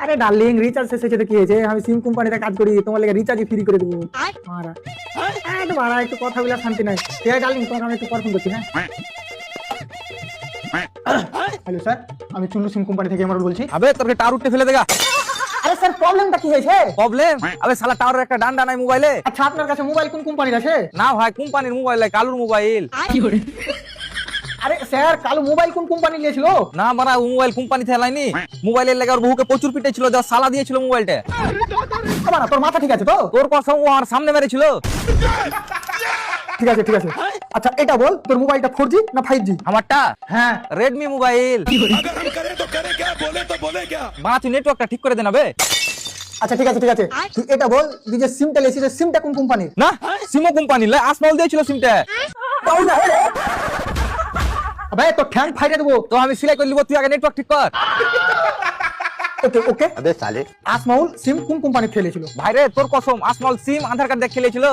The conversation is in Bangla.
আরে ডার্লিং রিচার্জ শেষ হয়েছে তো কি হয়েছে, আমি সিম কোম্পানিতে কাজ করি, তোমার লাগে রিচার্জ ফ্রি করে দেবো। মারা একটু বাড়া, একটু কথা বলে শান্তি নাই। ঠিক আছে ডার্লিং, তোমাকে আমি একটু পর ফোন করছি। হ্যাঁ হ্যালো স্যার, আমি চুন্নু সিম কোম্পানি থেকে এমআর বলছি। আবে তোর টাওয়ার উঠতে ফেলে দেগা। আরে স্যার প্রবলেমটা কি হয়েছে? প্রবলেম? আবে শালা টাওয়ারের একটা ডান্ডা নাই মোবাইলে। আচ্ছা আপনার কাছে মোবাইল কোন কোম্পানির আছে? না ভাই কোম্পানির মোবাইল, কালুর মোবাইল। আরে স্যার কালো মোবাইল কোন কোম্পানি নিয়েছিল? না মারা মোবাইল কোম্পানি থেকে লাইনি, মোবাইলের লাগে ওর বহুকে প্রচুর পিটে ছিল, যা সালা দিয়েছিল মোবাইলটা। না তোর মাথা ঠিক আছে তো? তোর কসম ও আর সামনে মেরেছিল। ঠিক আছে ঠিক আছে। আচ্ছা এটা বল, তোর মোবাইলটা 4G না 5G? আমারটা হ্যাঁ রেডমি মোবাইল। মা তুই নেটওয়ার্কটা ঠিক করে দে না বে। আচ্ছা ঠিক আছে ঠিক আছে, তুই এটা বল যে সিমটা লেছিস সিমটা কোন কোম্পানির? না সিমো কোম্পানি লে, আসমাল দিয়েছিল সিমটা। আবে তো ঠ্যাং ফাইরে দেবো। তো আমি সিলাই করে নিব, তুই আগে নেটওয়ার্ক ঠিক কর। ওকে ওকে। अबे साले আসমাউল সিম কোন কোম্পানির খেলেছিল? ভাইরে তোর কসম আসমাল সিম আধার কার্ড দেখে খেলেছিল।